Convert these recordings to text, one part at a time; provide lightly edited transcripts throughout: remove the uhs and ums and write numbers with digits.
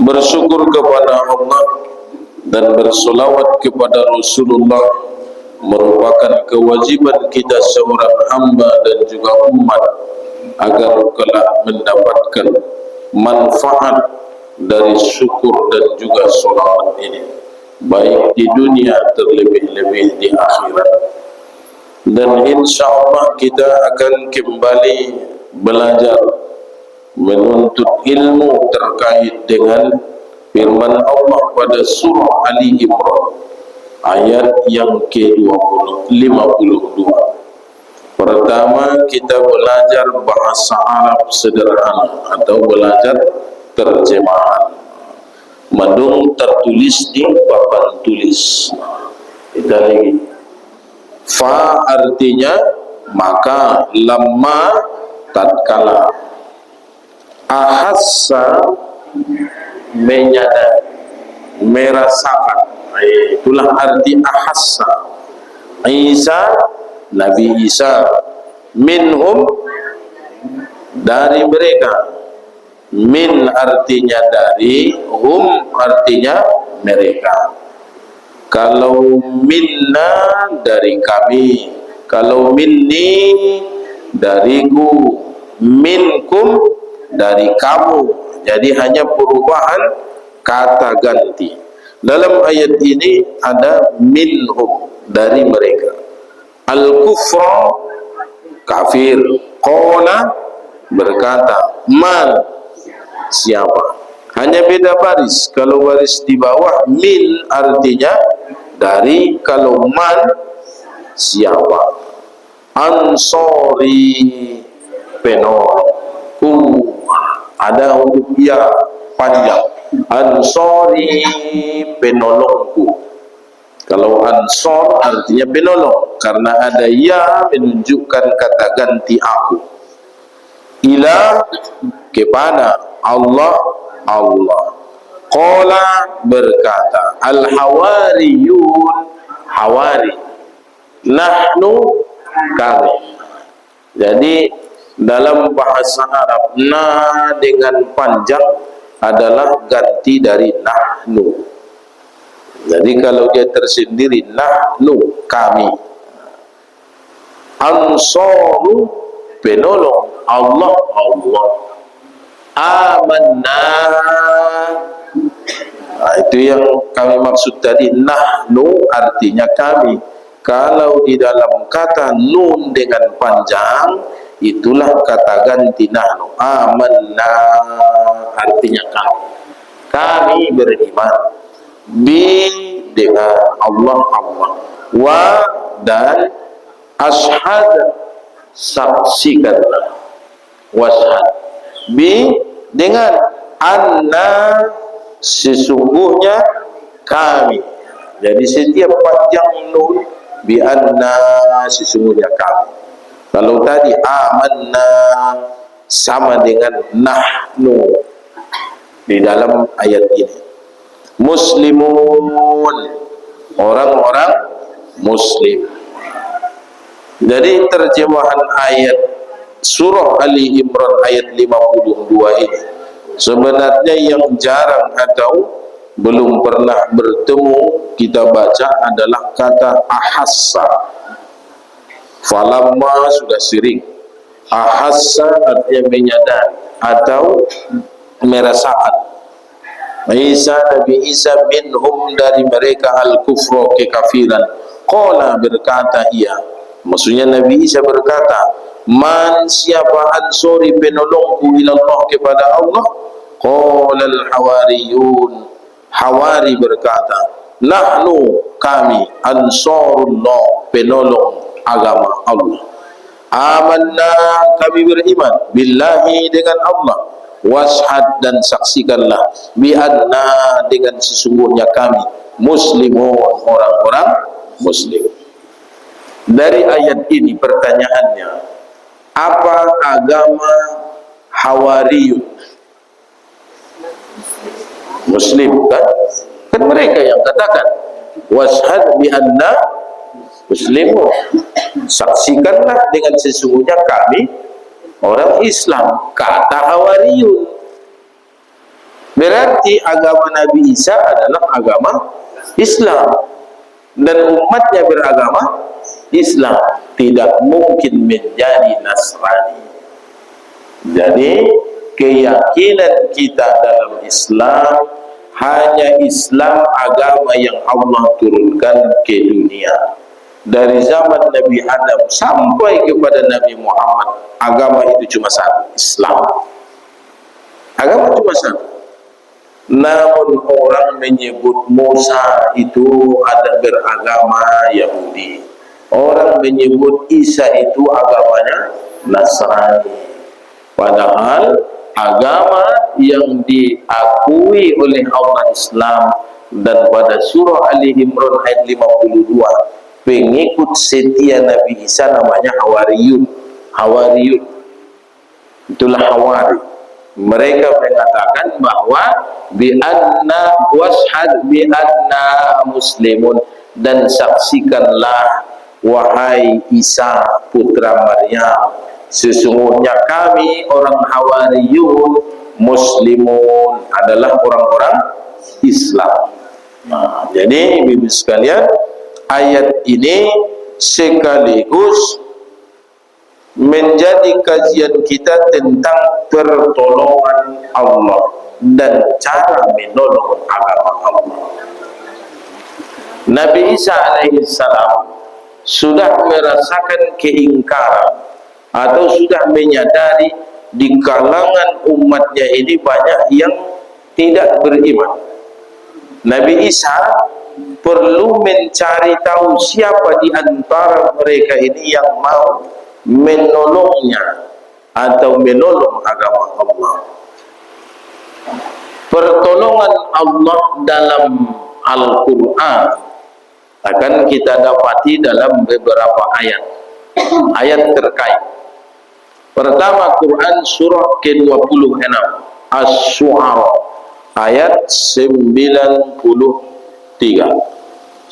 bersyukur kepada Allah dan bersolawat kepada Rasulullah merupakan kewajiban kita seorang hamba dan juga umat agar kelak mendapatkan manfaat dari syukur dan juga solawat ini, baik di dunia terlebih-lebih di akhirat. Dan insyaallah kita akan kembali belajar menuntut ilmu terkait dengan firman Allah pada surah Ali Imran ayat yang ke-52. Pertama, kita belajar bahasa Arab sederhana atau belajar terjemahan. Madung tertulis di papan tulis. Kita lagi. Fa artinya maka, lamma tatkala, ahassa menyadari, merasakan. Itulah arti ahassa. Isa, Nabi Isa, minhum dari mereka, min artinya dari, hum artinya mereka. Kalau minna dari kami, kalau minni dariku, minkum dari kamu. Jadi hanya perubahan kata ganti. Dalam ayat ini ada minhum dari mereka. Al-kufra kafir, qala berkata, man siapa. Hanya beda baris. Kalau baris di bawah min artinya dari, kalau man siapa. Ansori penolong. Ada huruf ya panjang. Ansori penolongku. Kalau ansor artinya penolong, karena ada ya menunjukkan kata ganti aku. Ila kepada Allah, Allah. Qala berkata, al-hawariyun, hawari, nahnu kami. Jadi dalam bahasa Arab, na dengan panjang adalah ganti dari nahnu. Jadi kalau dia tersendiri, nahnu kami. Ansaru penolong, Allah, Allah. Amanna, itu yang kami maksud tadi. Nahnu artinya kami. Kalau di dalam kata nun dengan panjang, itulah kata ganti nahnu. Amanna artinya kami. Kami beriman bi dengan Allah, Allah. Wa dan ashad saksikanlah. Washad bi dengan anna sesungguhnya kami. Jadi setiap panjang nun bi anna sesungguhnya kami. Kalau tadi amanna sama dengan nahnu di dalam ayat ini. Muslimun, orang-orang muslim. Jadi terjemahan ayat surah Ali Imran ayat 52 ini sebenarnya yang jarang atau belum pernah bertemu kita baca adalah kata ahassa. Falamma sudah sering. Ahassa artinya menyadari atau merasakan. Isa, Nabi Isa, minhum dari mereka, al-kufra kekafiran. Qala berkata ia, maksudnya Nabi Isa berkata, man siapa ansori penolongku ilallah kepada Allah. Qala al-hawariyun, hawari berkata, nahnu kami, ansarullah penolong agama Allah. Amanna kami beriman, billahi dengan Allah. Washad dan saksikanlah, bi'anna dengan sesungguhnya kami, muslimun orang-orang muslim. Dari ayat ini pertanyaannya, apa agama Hawariyun? Muslim kan? Kan mereka yang katakan washad bi'anna muslimun, saksikanlah dengan sesungguhnya kami orang Islam, kata Hawariyun. Berarti agama Nabi Isa adalah agama Islam, dan umatnya beragama Islam, tidak mungkin menjadi Nasrani. Jadi keyakinan kita dalam Islam hanya Islam, agama yang Allah turunkan ke dunia. Dari zaman Nabi Adam sampai kepada Nabi Muhammad, agama itu cuma satu, Islam. Agama cuma satu. Namun orang menyebut Musa itu ada beragama Yahudi, orang menyebut Isa itu agamanya Nasrani. Padahal agama yang diakui oleh Allah Islam, dan pada surah Ali Imran ayat 52, pengikut setia Nabi Isa namanya Hawariyun. Hawariyun itulah Hawari. Mereka mengatakan bahwa bi anna washhad bi anna muslimun, dan saksikanlah wahai Isa putra Maryam, sesungguhnya kami orang Hawariyun muslimun, adalah orang-orang Islam. Jadi ibu-ibu sekalian, ayat ini sekaligus menjadi kajian kita tentang pertolongan Allah dan cara menolong agama Allah. Nabi Isa alaihissalam sudah merasakan keingkaran atau sudah menyadari di kalangan umatnya ini banyak yang tidak beriman. Nabi Isa perlu mencari tahu siapa di antara mereka ini yang mau menolongnya atau menolong agama Allah. Pertolongan Allah dalam Al-Quran akan kita dapati dalam beberapa ayat terkait. Pertama, Quran surah ke-26 Asy-Syu'ara ayat 93.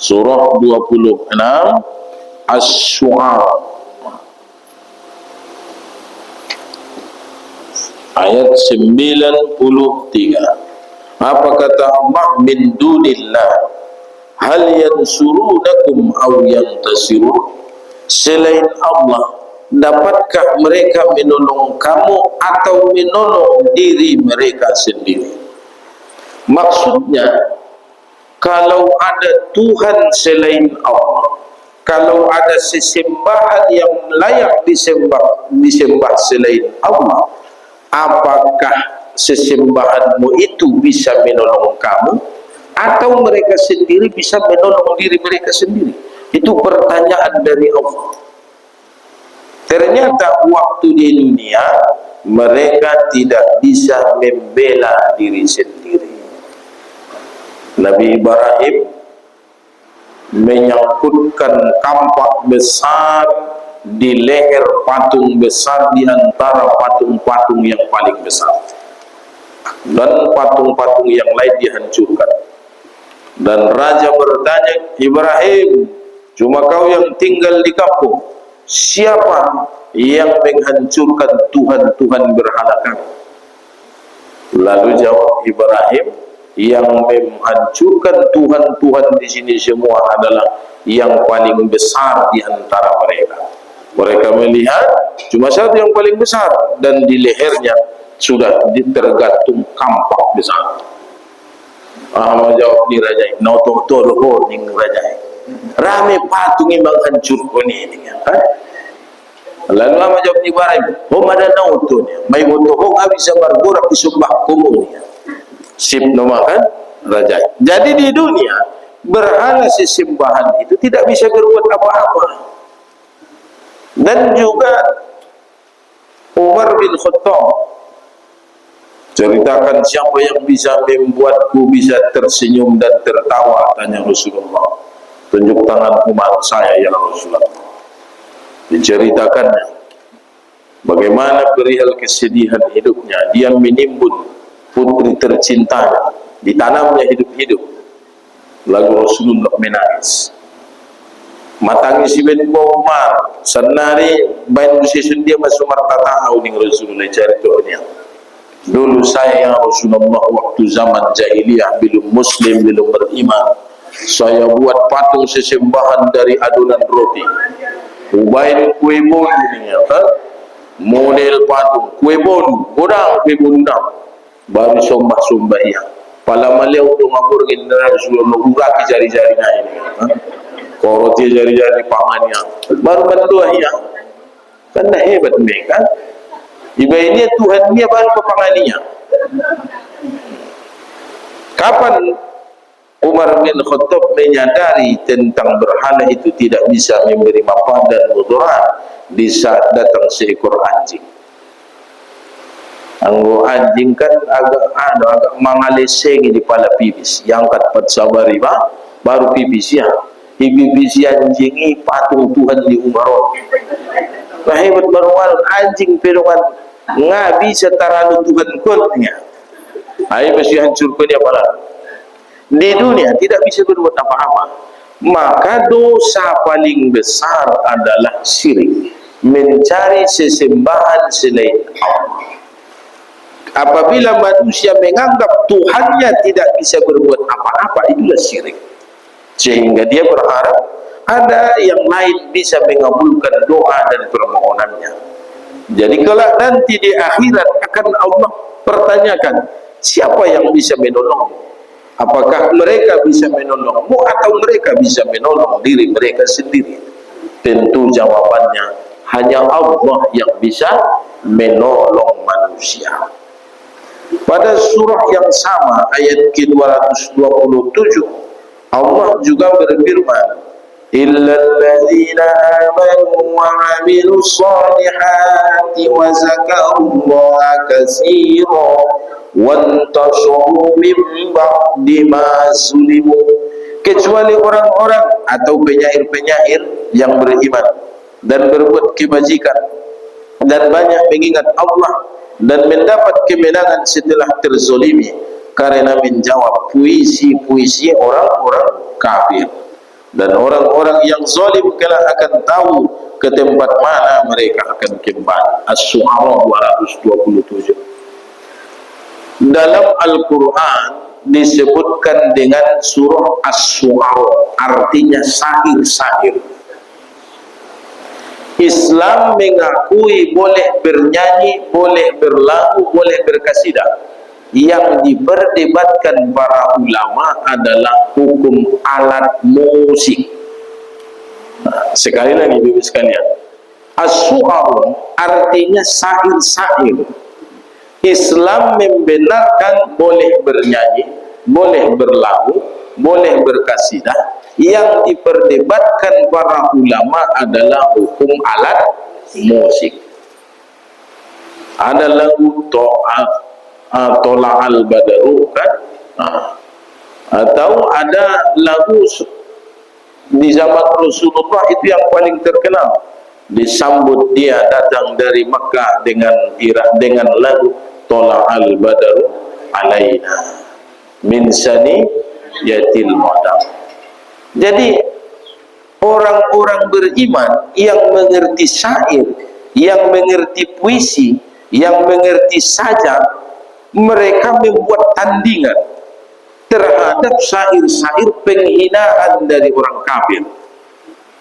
Surah 26 Asy-Syu'ara ayat 93. Apa kata Allah? Min dunillah hal yansurunakum aw yantasirun. Selain Allah, dapatkah mereka menolong kamu atau menolong diri mereka sendiri? Maksudnya, kalau ada Tuhan selain Allah, kalau ada sesembahan yang layak disembah selain Allah, apakah sesembahanmu itu bisa menolong kamu, atau mereka sendiri bisa menolong diri mereka sendiri? Itu pertanyaan dari Allah. Ternyata waktu di dunia mereka tidak bisa membela diri sendiri. Nabi Ibrahim menyangkutkan kampak besar di leher patung besar di antara patung-patung yang paling besar, dan patung-patung yang lain dihancurkan. Dan raja bertanya, Ibrahim, cuma kau yang tinggal di kampung, siapa yang menghancurkan Tuhan-Tuhan berhala kami? Lalu jawab Ibrahim, yang menghancurkan Tuhan-Tuhan di sini semua adalah yang paling besar di antara mereka. Mereka melihat cuma satu yang paling besar, dan di lehernya sudah tergantung kampak besar. Jawab ni raja, noto-toro ni raja. Rame patung yang menghancurkan ini. Lalu apa jawab Ibrahim? Ada nauto ni. May motohong bisa bergerak di sumpah kumunya. Sip nomakan raja. Jadi di dunia berhala sesembahan itu tidak bisa berbuat apa-apa. Dan juga Umar bin Khattab ceritakan, siapa yang bisa membuatku bisa tersenyum dan tertawa, tanya Rasulullah. Tunjuk tangan Umar, saya ya Rasulullah. Diceritakannya bagaimana perihal kesedihan hidupnya, dia menimbun putri tercintanya, ditanamnya hidup-hidup. Lalu Rasulullah menangis. Matangi si ben Umar senari bain busi dia masuk martata au ning Rasulullah cerita dia. Dulu saya ya Rasulullah, waktu zaman jahiliyah, belum muslim, belum beriman, saya buat patung sesembahan dari adonan roti. Ubain kue bolu ni, model patung kue bolu, orang kue bolu dah. Baru sombah-sombah ia. Pala maleo tu ngapur general Rasulullah urak jari-jari na ini. Koroti jari-jari pamannya. Baru bantu ia. Kan dah hebat mereka. Iba ini Tuhan dia baru pepanganinya. Kapan Umar bin Khattab menyadari tentang berhala itu tidak bisa memberi manfaat dan mudarat? Di saat datang seekor anjing. Anggo anjing kan agak mangaleseng di pala pipis. Yang kat pat sabari ba baru pipis ya. Pipis anjing ini patung Tuhan di Umaron. Nah hebat baru anjing pero kan nggak bisa taranu Tuhan kulnya. Ayo masih hancurkan dia pala. Di dunia tidak bisa berbuat apa-apa. Maka dosa paling besar adalah syirik, mencari sesembahan selain Allah. Apabila manusia menganggap Tuhannya tidak bisa berbuat apa-apa, itulah syirik. Sehingga dia berharap ada yang lain bisa mengabulkan doa dan permohonannya. Jadi kalau nanti di akhirat akan Allah pertanyakan, siapa yang bisa menolongmu? Apakah mereka bisa menolongmu atau mereka bisa menolong diri mereka sendiri? Tentu jawabannya hanya Allah yang bisa menolong manusia. Pada surah yang sama ayat ke-227 Allah juga berfirman, illal ladzina amanu wa 'amilus solihati wa zakarullaha katsiran wantasharu min ba'di ma zulimu, kecuali orang-orang atau penyair-penyair yang beriman dan berbuat kebajikan dan banyak mengingat Allah dan mendapat kemenangan setelah terzolimi karena menjawab puisi-puisi orang-orang kafir. Dan orang-orang yang zalim kelak akan tahu ke tempat mana mereka akan kembali. As-Syu'ara 227. Dalam Al-Quran disebutkan dengan surah As-Syu'ara, artinya syair-syair. Islam mengakui boleh bernyanyi, boleh berlagu, boleh berkasidah. Yang diperdebatkan para ulama adalah hukum alat musik. Sekali lagi Bapak sekalian, as-su'ar artinya syair-syair. Islam membenarkan boleh bernyanyi, boleh berlagu, boleh berkasidah. Yang diperdebatkan para ulama adalah hukum alat musik. Ada lagu Tola'al Badaru kan, atau ada lagu di zaman Rasulullah itu yang paling terkenal, disambut dia datang dari Makkah dengan lagu Tola'al Badaru Alaina min sani yatil modam. Jadi orang-orang beriman yang mengerti syair, yang mengerti puisi, yang mengerti sajak, mereka membuat tandingan terhadap syair-syair penghinaan dari orang kafir.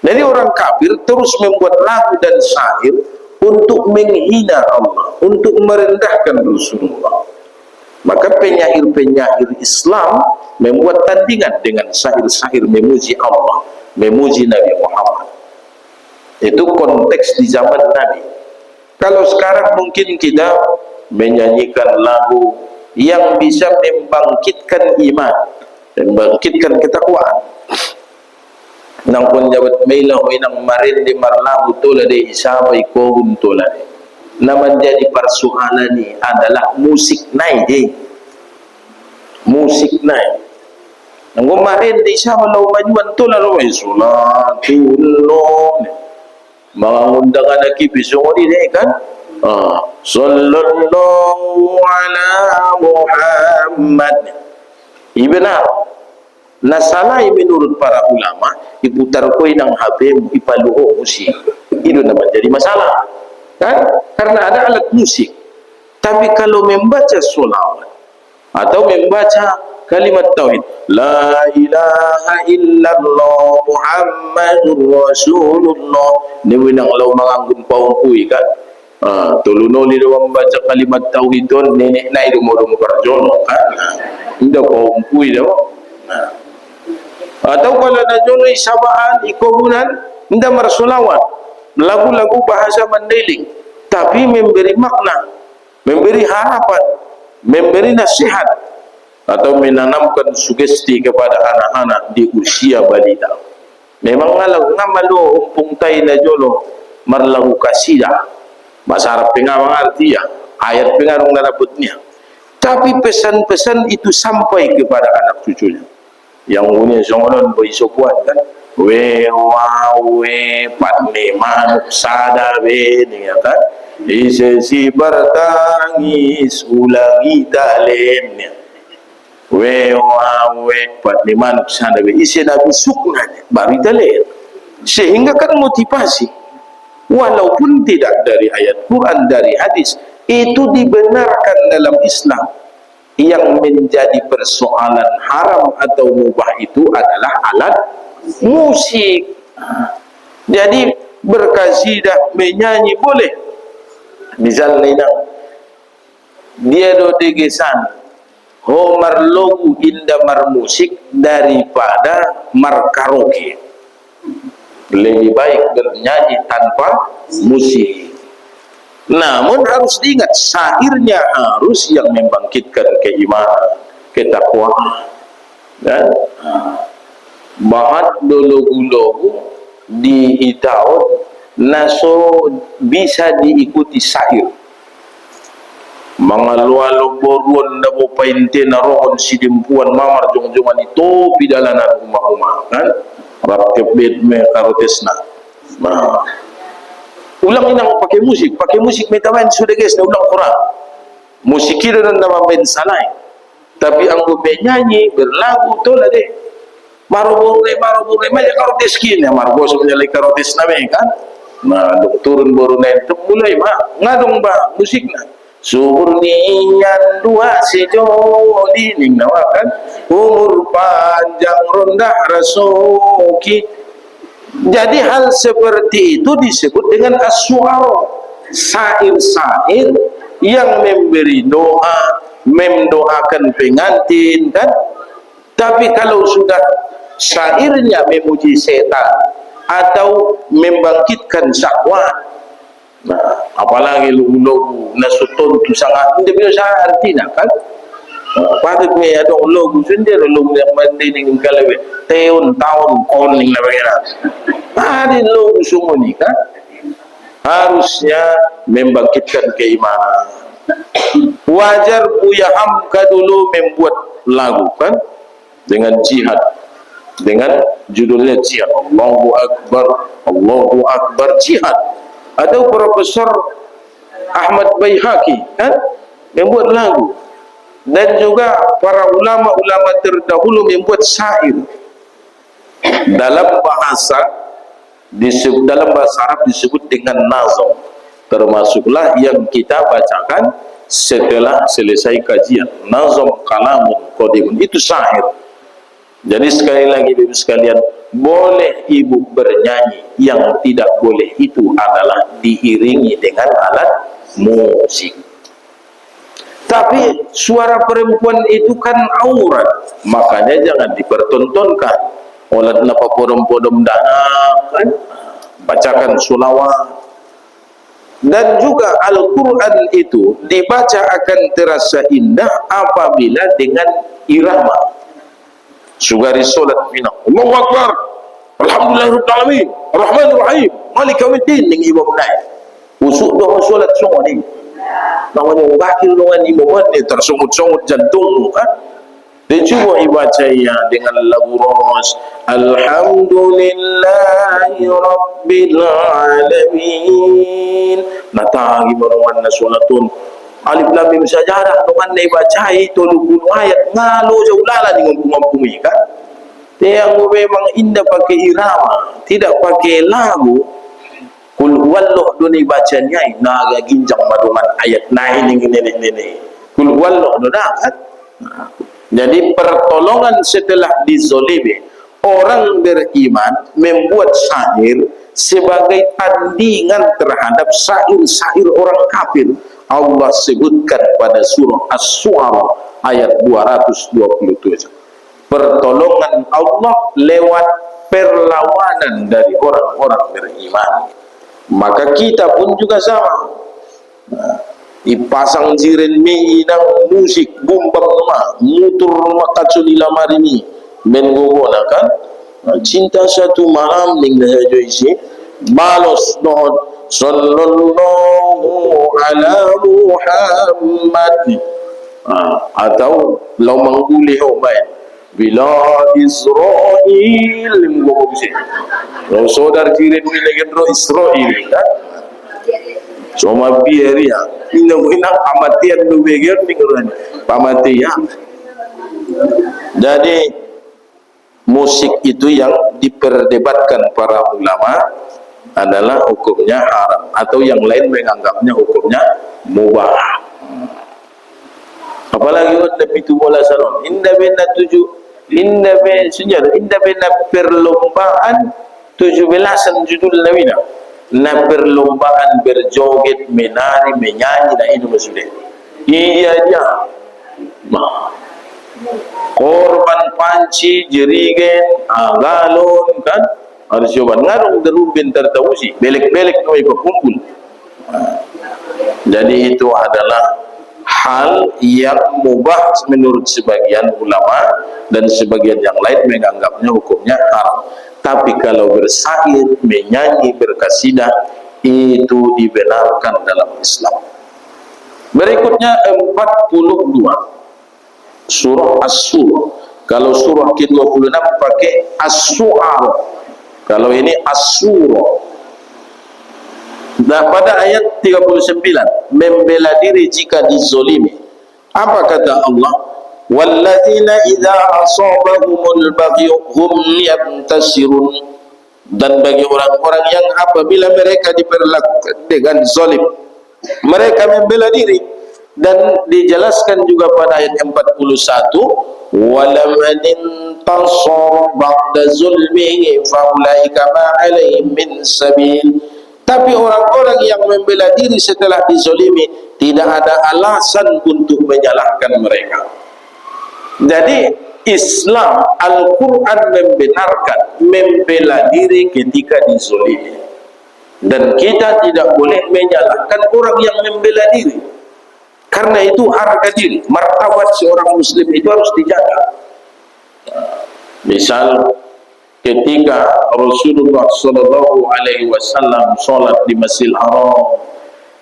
Jadi orang kafir terus membuat lagu dan syair untuk menghina Allah, untuk merendahkan Rasulullah. Maka penyair-penyair Islam membuat tandingan dengan syair-syair memuji Allah, memuji Nabi Muhammad. Itu konteks di zaman Nabi. Kalau sekarang mungkin kita menyanyikan lagu yang bisa membangkitkan iman dan membangkitkan ketakwaan. Nang pun jabat mailah inang marin di marlagu tola de isabai kohun tola de. Nama jadi persoalan ini adalah musik naik deh. Musik naik. Nang kemarin di sama lau majuan tola lau sulatullah. Mengundang anak kibisong ini kan. Sallallahu ala Muhammad. Benar. Nasalai menurut para ulama diputar koi nang HP ipaluho musik. Itu nama jadi masalah. Kan? Karena ada alat musik. Tapi kalau membaca solawat atau membaca kalimat tauhid, la ilaha illallah Muhammadur Rasulullah, ni winang law manganggun paungkui kan. Tolunoli daw membaca kalimat tauhid tu nenek naik rumah perjono kan. Indah paungkui daw. Atau kalau nak jono isabaan ikobunan, indah marsolawat, lagu-lagu bahasa Mandailing, tapi memberi makna, memberi harapan, memberi nasihat, atau menanamkan sugesti kepada anak-anak di usia balita. Memang ngamalu umpung tay na jolo marlagu kasidah, bahasa Arab pengamang arti ya, ayat pengarung narabutnya. Tapi pesan-pesan itu sampai kepada anak cucunya. Yang punya songonon berisopuan kan, we wawe patme manuk sada be ni kan, isesi bertangis ulangi talen, we wawe patme manuk sada be isi nabi sukna baru talen, sehingga kan motivasi walaupun tidak dari ayat Quran, dari hadis, itu dibenarkan dalam Islam. Yang menjadi persoalan haram atau mubah itu adalah alat musik. Jadi berkasidah, menyanyi boleh. Misalnya dia do degesan homar logu indah mar musik daripada mar karaoke. Lebih baik bernyanyi tanpa musik. Namun harus diingat, syairnya harus yang membangkitkan keimanan, ketakwaan. Dan bahat logo-logo di itaun naso bisa diikuti syair. Mga lualo boruan na mo painte na roon sidimpuan mamar jong-jongan itu pidalanan umah-umah kan rakep bed me karotes na. Ulang inang pakai musik metaman sudah guys, na ulang Quran. Musik kira dan nama ben salai. Tapi anggo benyanyi berlagu tu lah deh. Marobore macam karotes kini, margos menjadi karotes name kan. Nah, turun borune tu mulai ngadong ba musik na. Surnian dua sejoli ning nawa kan. Umur panjang rendah rasuki. Jadi hal seperti itu disebut dengan as-su'ara, syair-syair yang memberi doa, mendoakan pengantin kan. Tapi kalau sudah syairnya memuji setan atau membangkitkan syahwat, nah, apalagi logo-logo nasutun tu sangat tidak bisa artinya kan. Pada me ada logo sendiri logo yang Mandailing kalawe tahun koning na bagera. Ada logo semua ni kan harusnya membangkitkan keimanan. Wajar Buya Hamka dulu membuat lagu kan dengan jihad, dengan judulnya jihad, Allahu Akbar jihad. Atau Profesor Ahmad Baihaqi kan membuat lagu. Dan juga para ulama-ulama terdahulu membuat syair dalam bahasa Arab disebut dengan nazam, termasuklah yang kita bacakan setelah selesai kajian. Nazam kalamun qadimun itu syair. Jadi sekali lagi ibu sekalian, boleh ibu bernyanyi, yang tidak boleh itu adalah diiringi dengan alat musik. Tapi suara perempuan itu kan aurat, makanya jangan dipertontonkan. Oleh napa podom-podom dana kan, bacakan sulawat. Dan juga Al-Quran itu dibaca akan terasa indah apabila dengan irama. Sugari solat bina Allahu Akbar, Alhamdulillahirabbil alamin, Arrahmanir Rahim, Malik yaumiddin ning ibu naik. Usuk doa solat semua ni. Namanya wakil dengan imaman ni tersungut-sungut jantung kan. Dan cuba ibaca ya dengan lagu ros Alhamdulillahi Rabbil Alamin. Natagi baruan na solatun alif lam mim sajadah dengan ibacai tolong ayat ngalo jauh lala dengan kumam-kumi kan. Yang memang indah pakai irama, tidak pakai lagu. Kul huwallah doni bacanya naga ginjang madungan ayat naik ini nenek. Kul huwallah dona kan. Jadi pertolongan setelah dizolimi, orang beriman membuat syair sebagai tandingan terhadap syair-syair orang kafir. Allah sebutkan pada surah As-Su'ara ayat 227. Pertolongan Allah lewat perlawanan dari orang-orang beriman. Maka kita pun juga sama. Ipasang jiren mi inang musik bumbang ma mutur makaculi lamar ini menggobona kan cinta satu malam ning dahajo isi balos nohon sallallahu ala Muhammad atau law mangguli homai bila Israel menggobose law saudar jiren mi legendro Israel kan cuma biar ya ini amatian lu begitu nih pamatian. Jadi musik itu yang diperdebatkan para ulama adalah hukumnya haram atau yang lain menganggapnya hukumnya mubah. Apalagi untuk itu bola salon indah benda tujuh indah benda senyar indah benda perlombaan 17an judul lawina. Na perlombaan berjoget, menari, menyanyi, nah ini maksudnya. Iya aja. Korban panci, jerigen, galon, kan? Harus coba ngarung derubin tertausi, belek-belek kami berkumpul. Jadi itu adalah hal yang mubah menurut sebagian ulama dan sebagian yang lain menganggapnya hukumnya haram. Tapi kalau bersair, menyanyi, berkasidah itu dibenarkan dalam Islam. Berikutnya 42 surah As-Surah. Kalau surah ke-26 pakai As-Su'ara. Kalau ini As-Surah. Nah, pada ayat 39 membela diri jika dizolimi. Apa kata Allah? Walladzina idza asabahumul baghyu hum yantasirun. Dan bagi orang-orang yang apabila mereka diperlakukan dengan zalim mereka membela diri. Dan dijelaskan juga pada ayat 41 walaman intasara ba'da zulmihi faulaika ma 'alaihim min sabil. Tapi orang-orang yang membela diri setelah dizalimi tidak ada alasan untuk menyalahkan mereka. Jadi Islam Al-Quran membenarkan membela diri ketika dizalimi, dan kita tidak boleh menyalahkan orang yang membela diri, karena itu harga diri, martabat seorang muslim itu harus dijaga. Misal ketika Rasulullah SAW sholat di Masjidil Haram,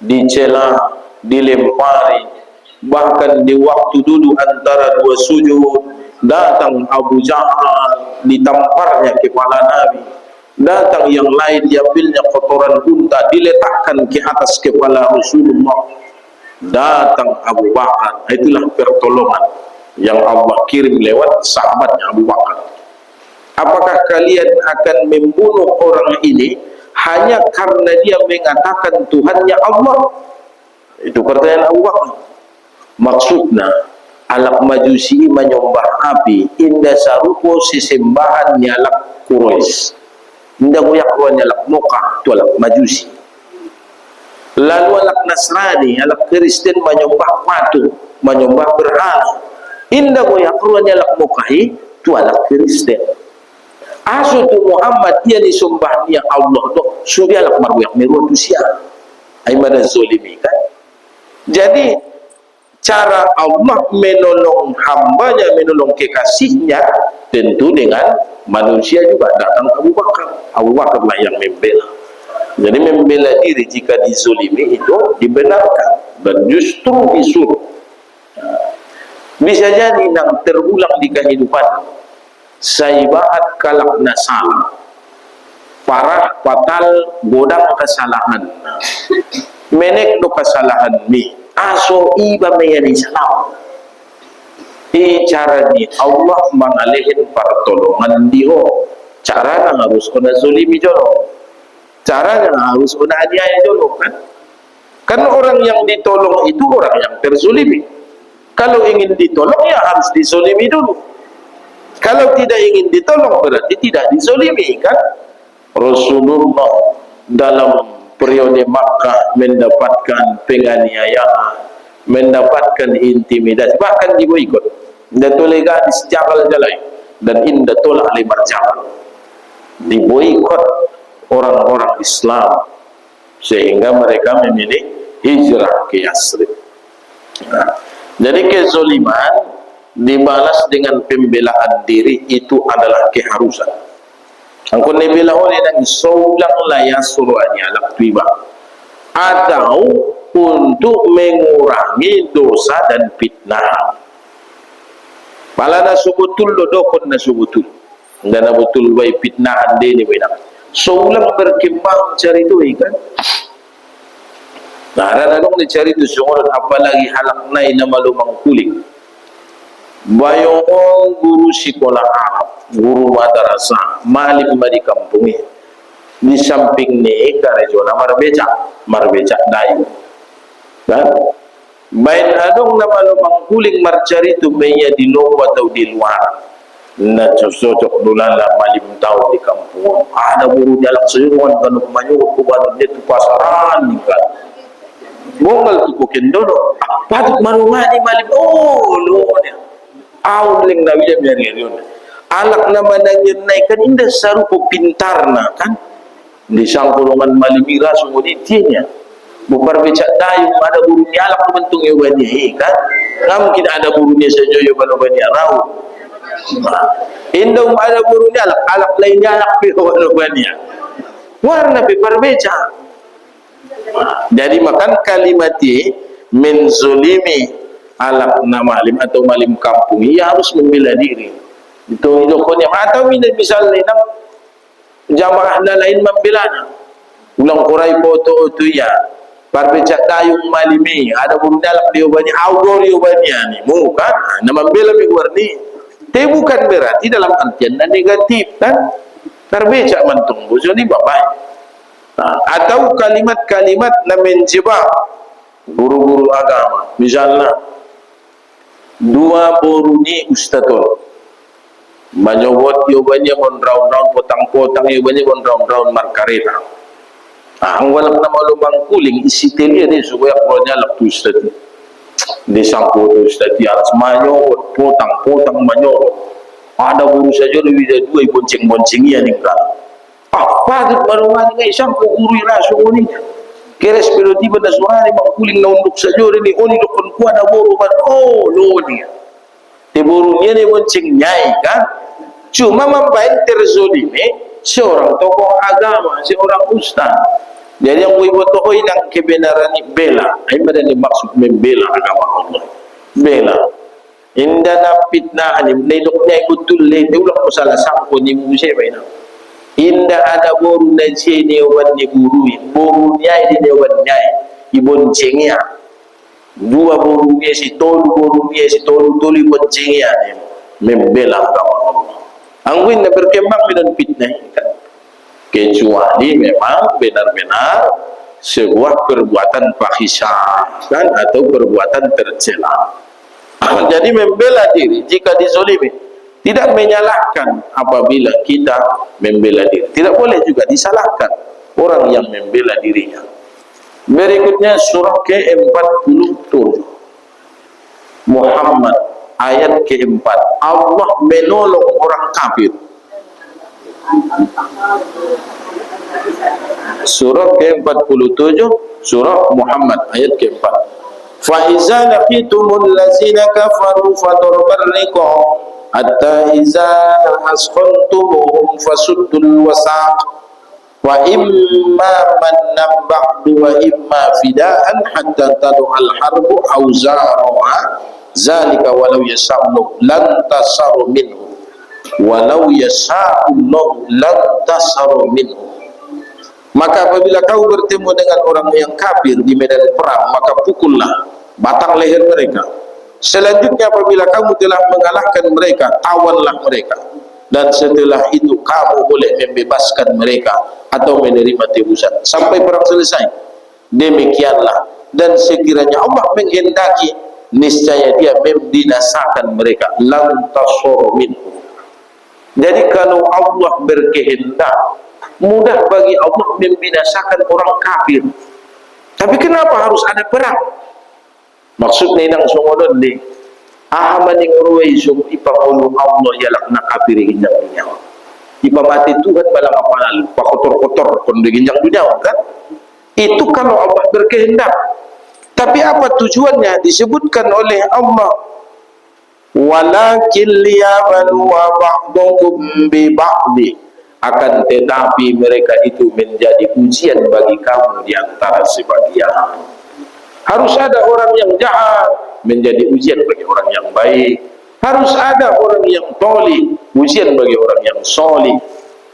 dicela, dilempari, bahkan di waktu dulu antara dua sujud datang Abu Jahal, ditamparnya kepala Nabi, datang yang lain diambilnya kotoran unta diletakkan ke atas kepala Rasulullah, datang Abu Bakar. Itulah pertolongan yang Allah kirim lewat sahabatnya Abu Bakar. Apakah kalian akan membunuh orang ini hanya karena dia mengatakan Tuhannya Allah? Itu pertanyaan Abu Bakar. Maksudnya alak majusi menyembah api, indah sarupo sesembahan nyalak Quraisy, indah goyak ruang nyalak Mekah, itu alak majusi. Lalu alak Nasrani, alak Kristen menyembah patung, menyembah berhala, indah goyak ruang nyalak Mekah, itu alak Kristen. Asu tu Muhammad ia disembahnya Allah doh, sudah alak margoyak meru tu sia, ai mana zolimi kan. Jadi cara Allah menolong hambanya, menolong kekasihnya tentu dengan manusia juga. Datang Abu Bakar, Abu Bakar lah yang membela. Jadi membela diri jika dizolimi itu dibenarkan dan justru disuruh. Bisa jadi yang terulang di kehidupan saibahat kalak nasal, parah fatal godang kesalahan, menek do kesalahan mi aso iba mayani salam. Cara ni Allah mengalihin pertolongan dia. Cara nang harus kena zolimi jono. Caranya harus aniaya dulu kan. Kan orang yang ditolong itu orang yang terzolimi. Kalau ingin ditolong ya harus dizolimi dulu. Kalau tidak ingin ditolong berarti tidak dizolimi kan. Rasulullah dalam periode Makkah mendapatkan penganiayaan, mendapatkan intimidasi, bahkan diboikot. Datolega disjakal jalai dan inda tolak lemar jakal. Diboikot orang-orang Islam sehingga mereka memilih hijrah ke Yasrib. Nah, jadi kezoliman dibalas dengan pembelaan diri itu adalah keharusan. Angkon nebela oleh nang saulang laya suruhnya laktiba atau untuk mengurangi dosa dan fitnah. Pala na subutul dodokon na subutul. Dan na betul baik fitnah ande ni benak. Saulang berkembang cari itu ikan. Nah, radang dicari itu sungut apalagi halak nai nama lumang kuling. Bayong guru sekolah Arab, guru madrasah, malim di kampung ini. Di samping ni karejona marbeca dayu. Kan? Bain adong nama lumang kuling marcari itu meya di luar atau di luar. Na cocok dulala malim tahu di kampung. Ada guru jalak sayuran kan manyurut ku ban dia tu pasaran ni kan. Bonggal tu kokin dolo. Patut marungani malim lo dia. Awling na wiya yun. Alak naman ang yun na ikan inda sarupo pintar na kan. Di sangkulungan malimira sumuditinya. Buparbeca dayong ada guru ni alak naman itong iwan niya kan. Nga mungkin ada guru niya sa Joyo Banoban niya raw. Inda ada guru niya alak lain niya alak pero Banoban niya. Warna piparbeca. Jadi makan kalimati menzolimi alak na malim atau malim kampung, ia harus membela diri. Itu idokonya atau misalnya nang jamaah na lain membela na. Ulang kurai foto itu ya. Parbeca dayung malimi, ada burung dalak dia banyak outdoor dia banyak ni. Bukan, nama membela mi warni. Tapi bukan berarti dalam artian negatif kan. Parbeca mantung bujo ni bapak. Atau kalimat-kalimat na menjebak guru-guru agama. Misalnya dua boru ni ustadol manyobot yobanya on round potang-potang yobanya on round markareta. Ang walang na malumang kuling isitelia ni supaya kronya laktu ustad di sangko to ustad di atas manyobot potang-potang manyobot. Ada guru saja lebih dari dua bonceng-bonceng ya nih kan. Patut marungan ngay sangko guru iraso ni. Keres pero tiba na suhari makuling na undok sa jori ni oni dokon kuha na boro man lo ni. Te boro niya ni bonceng nyai kan. Cuma membaik terzolimi seorang tokoh agama, seorang ustaz. Jadi yang wibu tokoh yang kebenaran ni bela. Ay madani maksud membela agama Allah. Bela. Inda na fitnah ni nedok niya ikutul le ulang ko salah sangko ni musye ba ina. Inda ada boru na sini oban ni guru, boru nyai di dewan nyai, iboncengnya. Dua boru dia si tolu iboncengnya ni membela agama Allah. Angwin na berkembang dengan fitnah kan. Kecuali memang benar-benar sebuah perbuatan fahisyah kan atau perbuatan tercela. Jadi membela diri jika dizolimi. Tidak menyalahkan apabila kita membela diri. Tidak boleh juga disalahkan orang yang membela dirinya. Berikutnya surah ke-47 Muhammad ayat ke-4. Allah menolong orang kafir. Surah ke-47 surah Muhammad ayat ke-4. Fa iza laqitumul ladzina kafaru fadarbal riqab hatta iza asqantumuhum fasuddul wasaq wa imma mannan ba'du wa imma fida'an hatta tadu'al harbu awzaraha zalika walau yasa'u lan tasaru minhu walau yasa'u lan tasaru minhu. Maka apabila kau bertemu dengan orang yang kafir di medan perang, maka pukullah batang leher mereka. Selanjutnya apabila kamu telah mengalahkan mereka, tawanlah mereka. dan setelah itu kamu boleh membebaskan mereka atau menerima tebusan sampai perang selesai. Demikianlah, dan sekiranya Allah menghendaki, niscaya dia membinasakan mereka. Lam tasur minhu. Jadi kalau Allah berkehendak, mudah bagi Allah membinasakan orang kafir. Tapi kenapa harus ada perang? Maksudnya nang sumodon di ahamaning ruway sum ipangulu Allah yalak na kafir ginjang dunia. Ipamati Tuhan balang apalal pakotor-kotor kon ginjang dunia kan? Itu kalau Allah berkehendak. Tapi apa tujuannya? Disebutkan oleh Allah, walakin liyabluwa ba'dukum bi ba'di, akan tetapi mereka itu menjadi ujian bagi kamu di antara sebagian. Harus ada orang yang jahat menjadi ujian bagi orang yang baik. Harus ada orang yang toli, ujian bagi orang yang solih.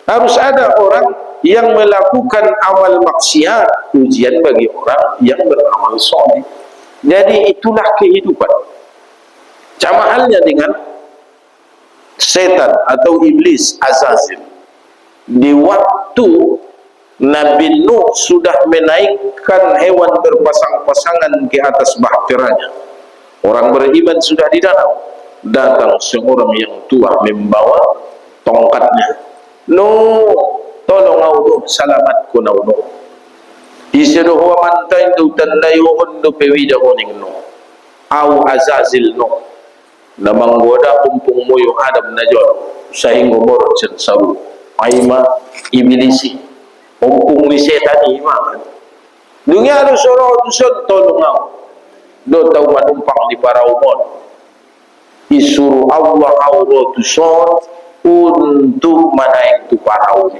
Harus ada orang yang melakukan amal maksiat, ujian bagi orang yang beramal soleh. Jadi itulah kehidupan. Sama halnya dengan setan atau iblis Azazil. Di waktu Nabi Nuh sudah menaikkan hewan berpasang-pasangan ke atas bahteranya, orang beriman sudah di dalam, datang seorang yang tua membawa tongkatnya. Nuh, tolong aku salamat ko na Nuh. Isiruh wa mantay do tanday undo pewida oning Nuh. Au Azazil Nuh. Na manggoda kumpung mo yung Adam na John sa hingumor sen sabu. Aima ibilisi. Kumpung ni setan ima. Dunia ada soro dusun tolong aku. Do tau manumpang di paraumon. Isuruh Allah aurotuson untuk menaik tu parau.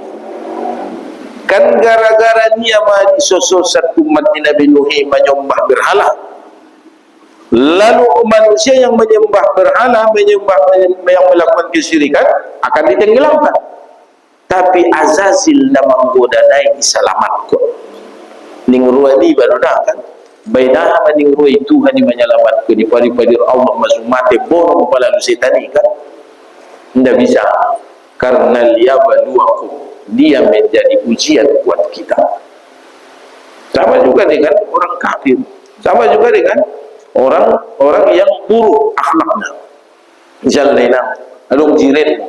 Kan gara-gara dia mah disososat umat Nabi Nuh menyembah berhala. Lalu manusia yang menyembah berhala, yang melakukan kesyirikan akan ditenggelamkan. Tapi Azazil na manggoda naik selamat ko. Ning ruani baru dah kan. Baina maning ruai Tuhan yang menyelamat ko di pari-padir Allah masumate borong pala setan kan. Tidak bisa, karena liyabluwakum, dia menjadi ujian buat kita. Sama juga dengan orang kafir, sama juga dengan orang yang buruk akhlaknya. Misalnya, adong jiren,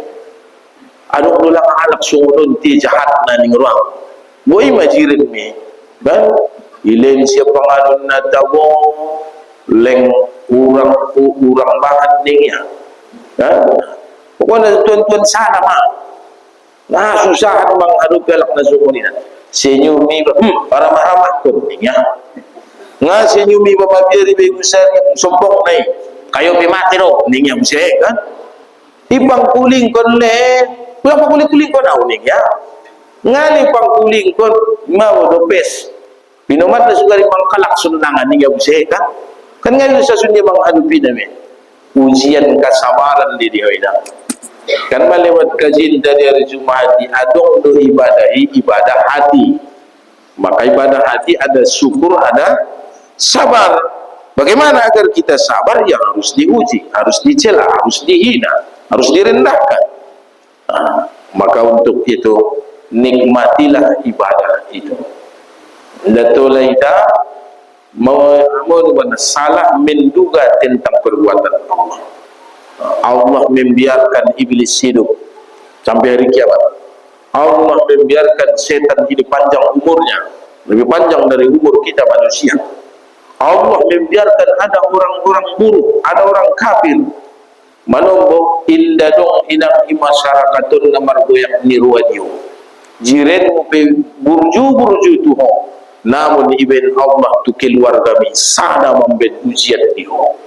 adong nulang alak sungulun ti jahat na ning ruang. Boy majiren mi, kan? Ilen siya panganon na tabo, leng urang banget niya, kan? Pokoknya tuan-tuan sana mah, nah susah menghadapi alak na sungulin. Senyumi, ramah-ramah pun niya. Nga senyumi bababiri begusar yang sombong nai, kayo pimati ro niya muse kan? Ibang kuling kon le, pulang kuling kon au niya. Ngali pang kuling kon mau dopes. Pinomat na sugari mangkalak sundangan niya muse kan? Kan ngayon sa sunya menghadapi nami. Ujian kesabaran di dia. Kan melewat kajian dari hari Jumat di adong do ibadah hati. Maka ibadah hati ada syukur, ada sabar. Bagaimana agar kita sabar? Ya harus diuji, harus dicela, harus dihina, harus direndahkan. Maka untuk itu nikmatilah ibadah itu. Datulaita mau salah menduga tentang perbuatan Allah. Allah membiarkan iblis hidup sampai hari kiamat. Allah membiarkan setan hidup panjang umurnya, lebih panjang dari umur kita manusia. Allah membiarkan ada orang-orang buruk, ada orang kafir manombo indadong inang imasyarakatun namar goyak niruadiyo. Jiren pe burju tuho, namun iben Allah tu keluarga mi sada membet ujian diho.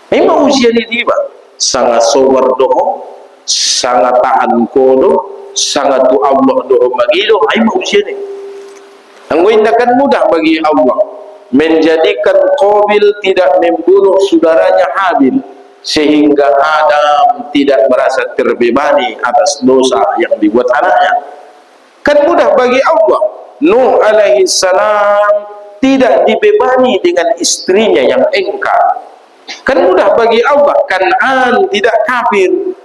Ima ujian ini ba? Sangat sobar doho, sangat tahan kodo, sangat tu Allah doho magido. Ima ujian ini. Ang tindakan mudah bagi Allah menjadikan Qabil tidak membunuh saudaranya Habil, sehingga Adam tidak merasa terbebani atas dosa yang dibuat anaknya. Kan mudah bagi Allah. Nuh alaihi salam tidak dibebani dengan istrinya yang engkar. Kan mudah bagi Allah. Kan'an tidak kafir.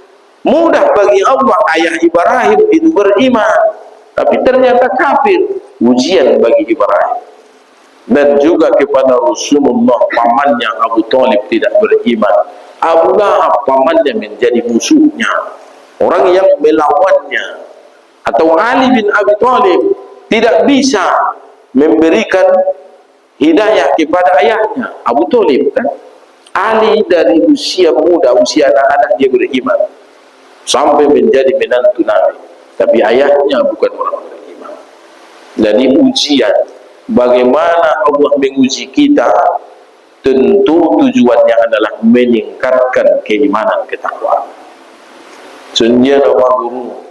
Mudah bagi Allah ayah Ibrahim itu beriman, tapi ternyata kafir. Ujian bagi Ibrahim. Dan juga kepada Rasulullah, pamannya Abu Talib tidak beriman. Abu Lahab pamannya menjadi musuhnya, orang yang melawannya. Atau Ali bin Abi Thalib tidak bisa memberikan hidayah kepada ayahnya Abu Talib, kan? Ali dari usia muda, usia anak-anak dia beriman sampai menjadi menantu Nabi, tapi ayahnya bukan orang beriman. Jadi ujian, bagaimana Allah menguji kita, tentu tujuannya adalah meningkatkan keimanan, ketakwaan. Sundia nama guru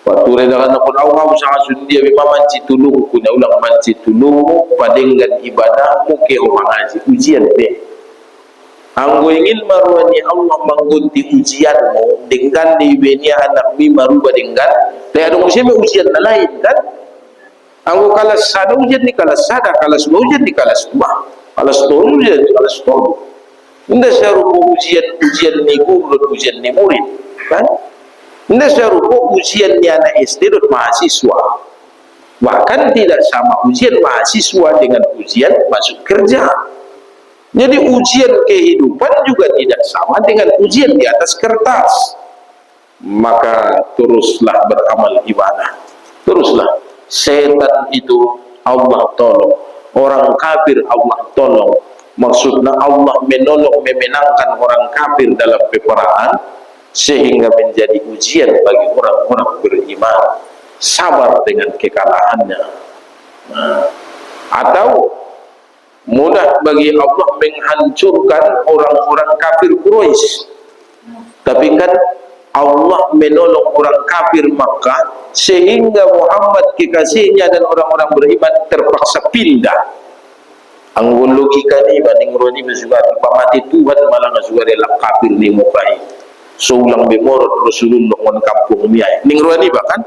waktu redakan pun awam sangat sundia memang manci tulung punya ulang manci tulung padenggan ibadahmu ke orang ngaji ujian deh. Anggo ingin maruani Allah menggunti ujianmu dengan dibenia anak mi maruba dengan tapi ada ujian lain, kan? Anggo kalas sada ujian ni kalas sada, kalas dua ujian ni kalas dua, kalas tolu ujian ni kalas tolu. Indah serupa ujian ni guru, ujian ni murid, kan? Indah serupa ujian ni anak SD dan mahasiswa. Bahkan tidak sama ujian mahasiswa dengan ujian masuk kerja. Jadi ujian kehidupan juga tidak sama dengan ujian di atas kertas. Maka teruslah beramal ibadah, teruslah. Setan itu Allah tolong, orang kafir Allah tolong. Maksudnya Allah menolong, memenangkan orang kafir dalam peperangan, sehingga menjadi ujian bagi orang-orang beriman, sabar dengan kekalahannya. Atau mudah bagi Allah menghancurkan orang-orang kafir Quraisy, tapi kan Allah menolong orang kafir Makkah sehingga Muhammad kekasihnya dan orang-orang beriman terpaksa pindah. Anggun logika ni banding roni juga pamati Tuhan malah juga rela kafir ni mukai seulang bemor Rasulullah on kampung miai ning roni bahkan,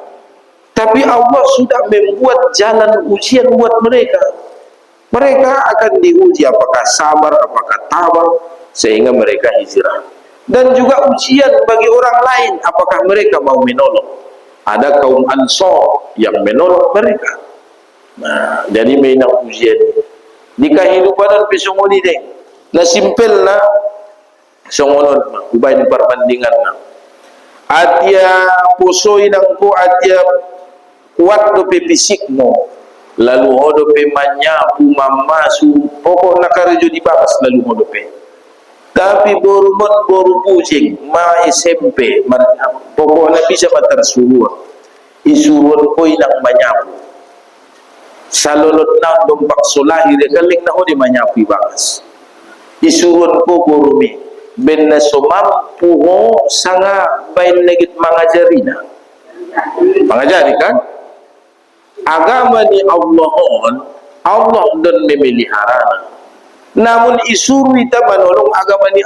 tapi Allah sudah membuat jalan ujian buat mereka. Mereka akan diuji apakah sabar, apakah tabah, sehingga mereka hijrah. Dan juga ujian bagi orang lain, apakah mereka mau menolong. Ada kaum Ansor yang menolong mereka. Nah, jadi mainan ujian di kehidupan dan pesongoni deh. Nah simpel na songonon ubain perbandingan na. Atia posoi nang ko atia kuat do fisik mo. Lalu hodope manyapu mamasu pokok nakarjo di bakas lalu hodope. Tapi boru pusing ma SMP pokok na bisa matarsuruan isuruan ko ilang manyapu salolot na dompak solahi regaling na ho di manyapu bakas isuruan ko borumi ben na sumampu ho sanga bain negit mangajarina mangajari kan. Agama ni Allah dan memelihara. Namun isuru kita menolong agama ni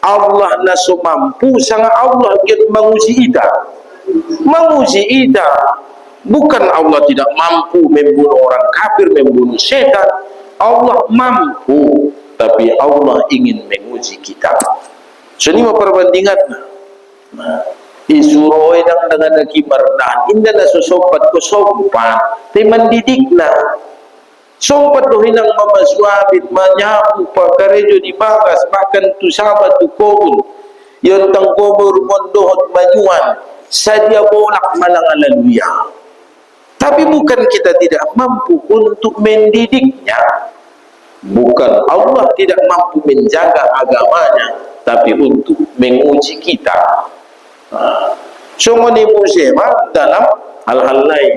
Allah na sumampu sangat Allah get menguji ita. Bukan Allah tidak mampu membunuh orang kafir, membunuh setan. Allah mampu, tapi Allah ingin menguji kita. So ini perbandingan. Isuroy nang dengan nakimarnan inda na susompat ko sompan tay mandidik na sompat do hinang mamaswabit manyapu pagkarejo di bagas bahkan tu sabat tu kobul yon tang kobur mondohot manyuan sadia bolak malangalaluya. Tapi bukan kita tidak mampu untuk mendidiknya, bukan Allah tidak mampu menjaga agamanya, tapi untuk menguji kita. Sungguh musema dalam hal-hal lain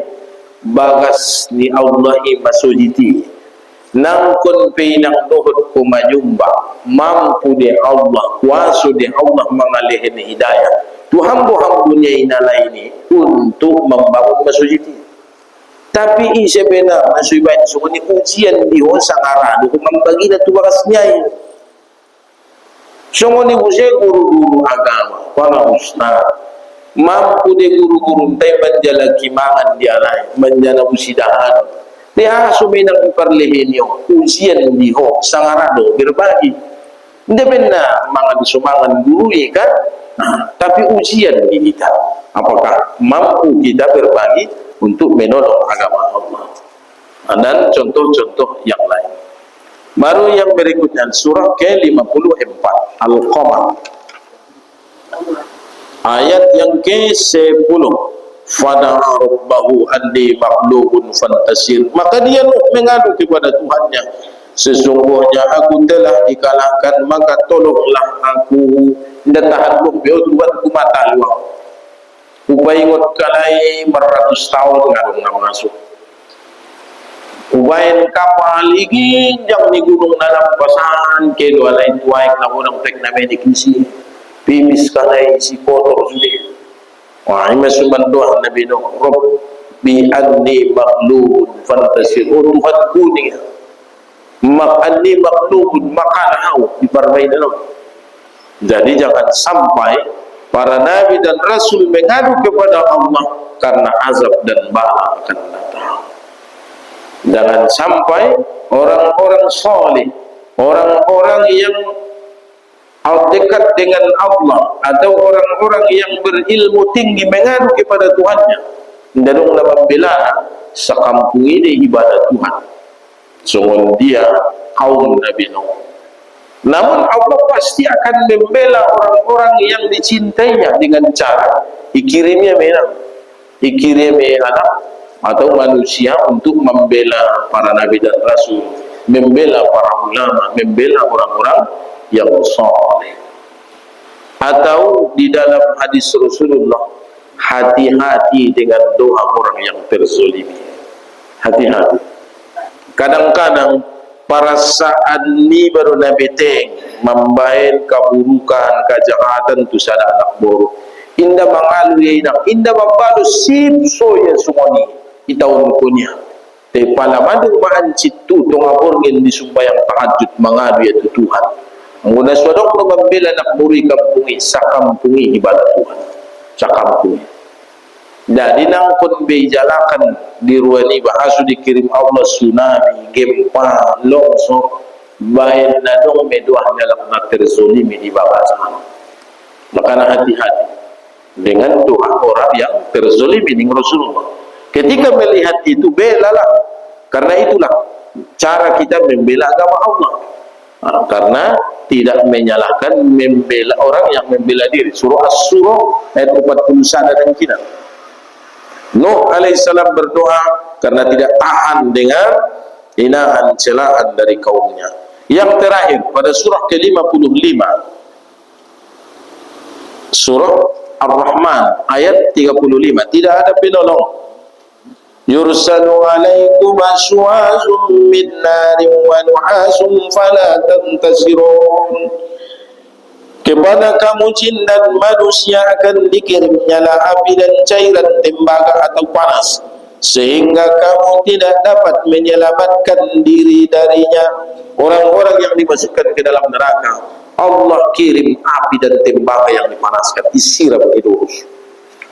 bagas ni Allah masujiti nang kun pinang dohot ko manyumba mampu di Allah kuasa di Allah mengalihin hidayah tu hambu-hambunya inalai ini untuk membangun masujiti. Tapi sebenarnya masujibay sungguh ni ujian di hosang arah untuk membagi na tu bakasnya. Sungguh ni guru-guru agama para ustaz mampu de guru-guru tay menjala kimangan dia lain menjala usidahan dia suminang iparlehenyo ujian diho sangarado berbagi hindi benar mangan sumangan guru kan Tapi ujian bagi kita, apakah mampu kita berbagi untuk menolong agama Allah. Dan contoh-contoh yang lain. Baru yang berikutnya surah ke-54 Al-Qamar ayat yang ke-10. Fada'a rabbahu anni maghlubun fantasir. Maka dia mengadu kepada Tuhannya, sesungguhnya aku telah dikalahkan, maka tolonglah aku. Nda tahan lu bio Tuhanku mata luang. Ubaingot kalai beratus tahun ngadong masuk. Ubain kapal lagi yang di gunung dalam pasan ke dua lain tuaik na unang teknamedik isi pimis kalai si kotor sudah. Wah, ini sumbandoh Nabi Nuh, Rabbi anni maghlubun fantasir. Oh Tuhanku ni, anni maghlubun makanau dipermainkan. Jadi jangan sampai para nabi dan rasul mengadu kepada Allah karena azab dan bala akan datang. Jangan sampai orang-orang saleh, orang-orang yang dekat dengan Allah atau orang-orang yang berilmu tinggi mengadu kepada Tuhannya dan membela sekampung ini ibadah Tuhan. Sungguh dia kaum Nabi Nuh. Namun Allah pasti akan membela orang-orang yang dicintainya dengan cara dikirimnya anak atau manusia untuk membela para nabi dan rasul, membela para ulama, membela orang-orang yang saleh. Atau di dalam hadis Rasulullah, hati-hati dengan doa orang yang terzolimi. Hati-hati. Kadang-kadang para saat ni baru Nabi teng membain keburukan, kejahatan tu sada anak boru. Indah mengalu ina, indah membalu sip soya sumoni itaun punya. Te palamadu maancit tu tongapor ngin disumbayang tahajud mengadu ya Tuhan. Menguna suadok no membela nak muri kampungi, sakampungi ibadah Tuhan. Sakampungi. Jadi nangkon bejalakan di ruani bahasu dikirim Allah tsunami, gempa, longsor, bain nadong medoah dalam terzolimi di bawah sana. Maka hati-hati dengan doa orang yang terzolimi dengan Rasulullah. Ketika melihat itu belalah, karena itulah cara kita membela agama Allah. Karena tidak menyalahkan membela orang yang membela diri. Surah As-Surah ayat 41 dan kita. Nuh alaihissalam berdoa karena tidak tahan dengan hinaan celaan dari kaumnya. Yang terakhir pada surah ke-55 surah Ar-Rahman ayat 35, tidak ada penolong. Yursalu alaikum aswazum min narin wa nuhasum fala tantasirun. Kepada kamu jin dan manusia akan dikirim nyala api dan cairan tembaga atau panas, sehingga kamu tidak dapat menyelamatkan diri darinya. Orang-orang yang dimasukkan ke dalam neraka, Allah kirim api dan tembaga yang dipanaskan, disiram hidus,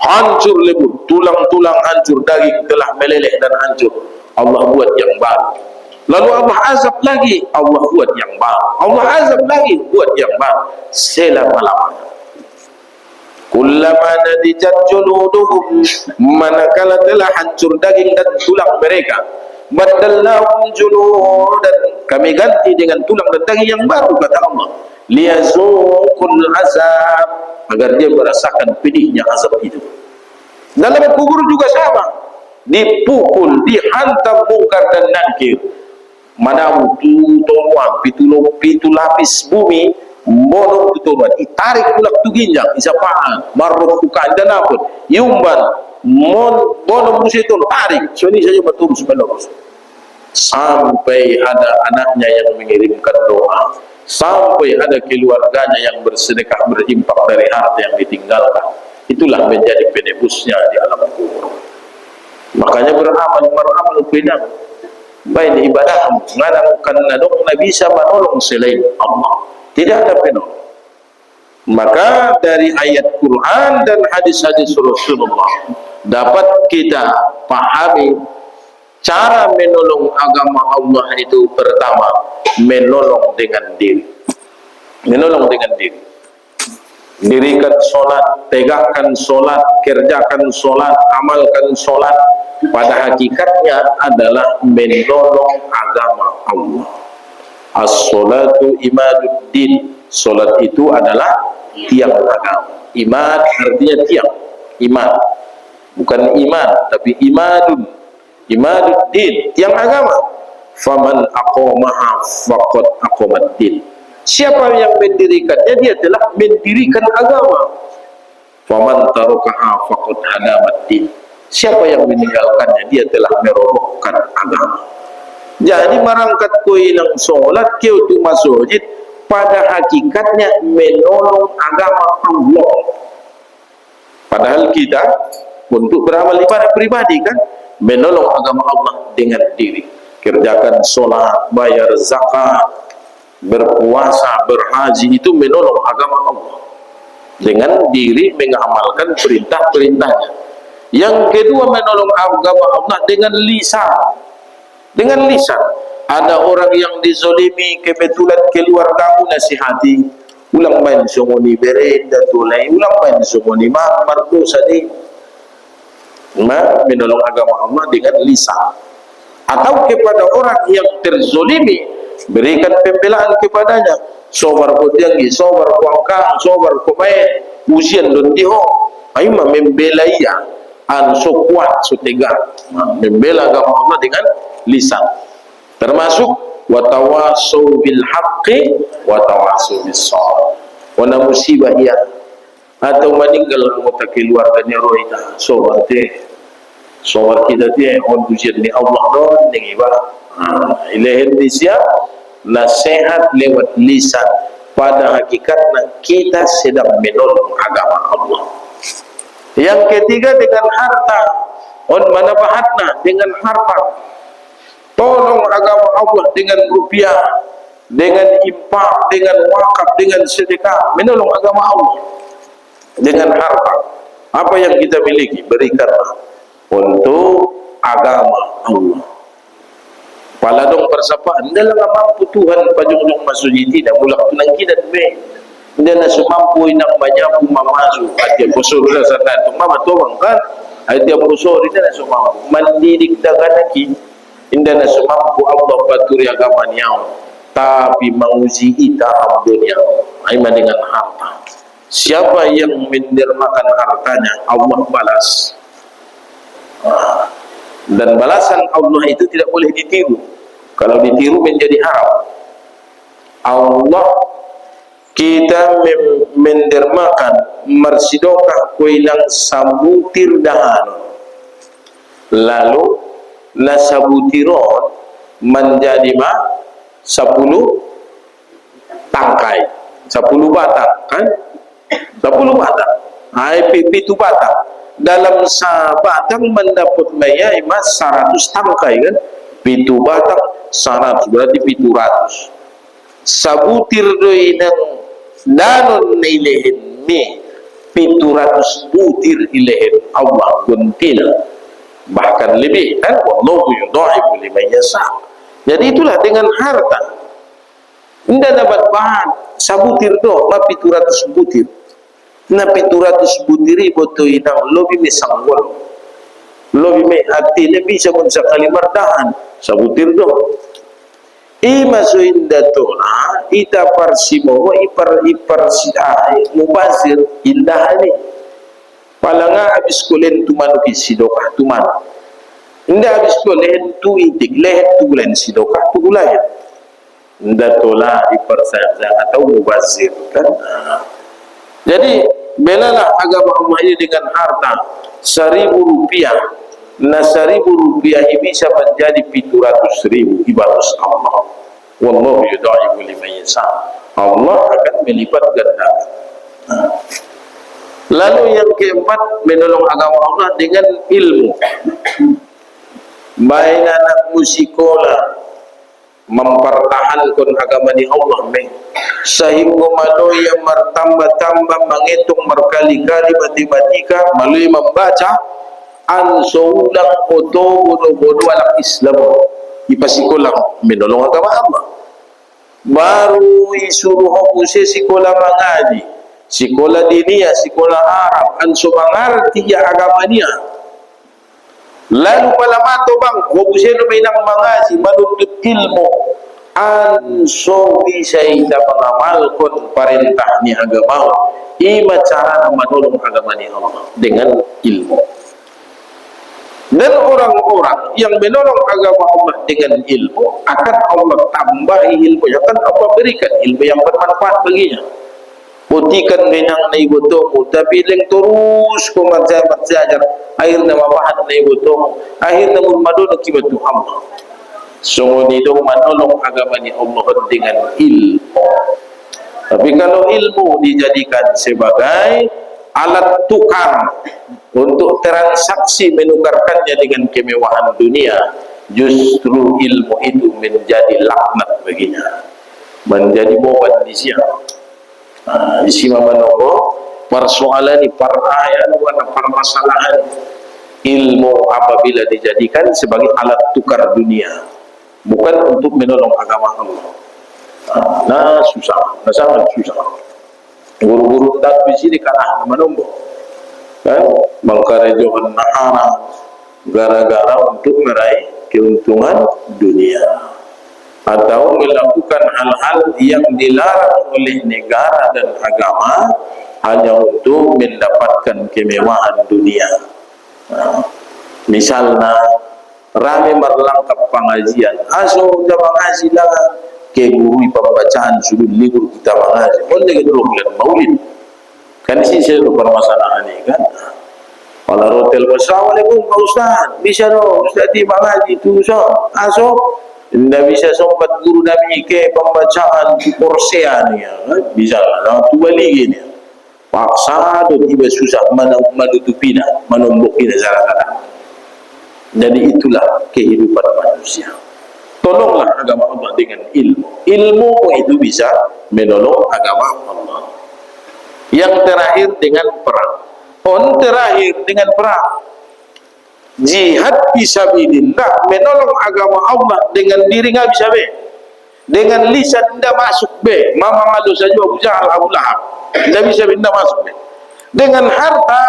hancur lebur, tulang-tulang hancur, daging telah meleleh dan hancur. Allah buat yang baru. Lalu Allah azab lagi, Allah buat yang baru. Allah azab lagi, buat yang baru. Selama-lamanya. Kullama nadijat juluduhum, manakala telah hancur daging dan tulang mereka, badalnahum juludan, kami ganti dengan tulang dan daging yang baru, kata Allah. Liyazuqul azab, agar dia merasakan pedihnya azab itu. Dalam kubur juga sama, dipukul, dihantam mungkar dan nakir. Mana tu toruan pitu lapis bumi bodoh tu toruan ditarik pula tu ginjang isapaan maruf bukan dan apa yumban mon bodoh musitun tarik so ini saja betul sebenarnya sampai ada anaknya yang mengirimkan doa, sampai ada keluarganya yang bersedekah berimpak dari harta yang ditinggalkan. Itulah menjadi penebusnya di alam kubur. Makanya beramal pedang baik ibadah ngadang karena dok nabi bisa menolong selain Allah, tidak ada penolong. Maka dari ayat Quran dan hadis-hadis Rasulullah dapat kita pahami cara menolong agama Allah itu. Pertama, menolong dengan diri. Menolong dengan diri. Dirikan solat, tegakkan solat, kerjakan solat, amalkan solat, pada hakikatnya adalah menolong agama Allah. As-salatu imaduddin. Solat itu adalah tiang agama. Imad artinya tiang, iman. Bukan iman, tapi imaduddin, tiang agama. Faman aqamaha faqad aqamaddin. Siapa yang mendirikannya, dia telah mendirikan agama. Faman tarakaha faqad hadamaddin. Siapa yang meninggalkannya, dia telah merobohkan agama. Jadi marangkat ko ilang solat kau tu masjid, pada hakikatnya menolong agama Allah. Padahal kita untuk beramal ibadah pribadi kan, menolong agama Allah dengan diri. Kerjakan solat, bayar zakat, berpuasa, berhaji, itu menolong agama Allah dengan diri mengamalkan perintah-perintahnya. Yang kedua, menolong agama Allah dengan lisan. Dengan lisan. Ada orang yang dizolimi, kebetulan keluargamu nasihati, ulang main sumuni berenda tulai, ulang main sumuni marto sadi. Menolong agama Allah dengan lisan. Atau kepada orang yang terzolimi, berikan pembelaan kepadanya. Sobar ko tianggi, sobar ko angkang, sobar ko main, ujian don diho. Ayo membela ia, so kuat, so tega. Membela agama Allah dengan lisan. Termasuk watawasau bil haqqi, watawasau bis sabr. Wana musibah ia atau meninggal anggota keluarganya roita, sobar teh. Sobat kita dia on ujian ni Allah don ni ba ilahi Indonesia nasihat lewat lisan, pada hakikatnya kita sedang menolong agama Allah. Yang ketiga dengan harta, on mana bahatna dengan harta, tolong agama Allah dengan rupiah, dengan infak, dengan wakaf, dengan sedekah, menolong agama Allah dengan harta. Apa yang kita miliki berikanlah untuk agama Allah. Paladong persapaan dalam mampu Tuhan pajung-jung masjid tidak mulak tunang kita be. Dia na sumampu inak manyapu mamasu atia posor la sana tu mama to kan atia posor dia na sumampu mandidik daganaki inda na sumampu Allah paturi agama niau tapi menguji ita dunia ai dengan harta. Siapa yang mendermakan hartanya, Allah balas. Dan balasan Allah itu tidak boleh ditiru. Kalau ditiru menjadi haram. Allah kita mendermakan mersidokah kuilang sabutir dahan, lalu la sabutiron menjadi 10 tangkai, 10 batang kan, 10 batang, hai pitu batang. Dalam sabatang mendapat maya emas 100 tangkai kan, pitu batang 100 berarti 700. Sabutir doi nang danon ilehen mi 700 butir ilehen Allah kuntina, bahkan lebih kan, wallahu yudha'ifu liman yasha. Jadi itulah dengan harta. Nda dapat bahan sabutir do 700 butir. Na 700 butiri boto inang lobi me sanggol, lobi me arti ne bisa pun sekali mardahan sabutir do ima so inda tola ita parsimo ipar mubazir indahani palanga habis kolen tu manuki sidokah tu man inda habis kolen tu itik lehet tu bulan sidokah tu bulan inda tola ipar saya atau mubazir kan. Jadi belalah agama Allah ini dengan harta 1.000 rupiah. Nah 1.000 rupiah ini bisa menjadi 700.000 ibarat Allah. Wallahu yudha'ifu liman yasha. Allah akan melipat ganda. Lalu yang keempat, menolong agama Allah dengan ilmu. Baik anak musikola mempertahankan agama di Allah sehingga melalui yang bertambah-tambah menghitung berkali-kali matematika melalui membaca ansoulang oto bodo-bodo alam Islam ipasikolang menolong agama Allah. Baru isuruh usia sekolah mengaji sekolah dinia, sekolah Arab, anso mengerti ya agama dia. Lalu pala mato bang, wabuseno may nang mangaji, manuntut ilmu, anso bisa ita mengamalkan perintah ni agama, ima cara menolong agama ni Allah dengan ilmu. Dan orang-orang yang menolong agama Allah dengan ilmu, akan Allah tambahi ilmu, akan Allah berikan ilmu yang bermanfaat baginya. Putikan benang na ibuto mo, tapi lang terus kung magsajar, akhir na mapahat na ibuto mo, akhir na madunog kibatu Allah. Sungunid ang manolong agama ni Allah dengan ilmu. Tapi kalau ilmu dijadikan sebagai alat tukar untuk transaksi menukarkannya dengan kemewahan dunia, justru ilmu itu menjadi laknat baginya, menjadi beban di siang. Isi mamanogo persoalan ini, perayaan permasalahan ilmu apabila dijadikan sebagai alat tukar dunia, bukan untuk menolong agama Allah. Nah susah, nah sangat susah. Guru-guru tak bisa dikalah menombo, kan? Mengkarejohan nahara gara-gara untuk meraih keuntungan dunia, atau melakukan hal-hal yang dilarang oleh negara dan agama hanya untuk mendapatkan kemewahan dunia. Misalnya rame merlangkap pengajian, aso jamaah ngaji lah ke guru pembacaan sudut libur kita mengaji, boleh kita bulan maulid, kan sih seluruh permasalahan ini kan. Kalau hotel, assalamualaikum Pak Ustaz, bisa no Ustaz di mengaji itu so, aso tidak bisa sempat guru Nabi ke pembacaan di Korsea ni, bisa lah tu balik ni. Paksa tu tiba susah menutupinya, menombokinya cara-cara. Jadi itulah kehidupan manusia. Tolonglah agama Allah dengan ilmu. Ilmu itu bisa menolong agama Allah. Yang terakhir dengan perang. Terakhir dengan perang. Jihad fisabilillah, menolong agama Allah dengan diri nggak bisa be, dengan lisan tidak masuk be, mama malu saja Abu Jahal, Abu Lahab tidak bisa tidak masuk be, dengan harta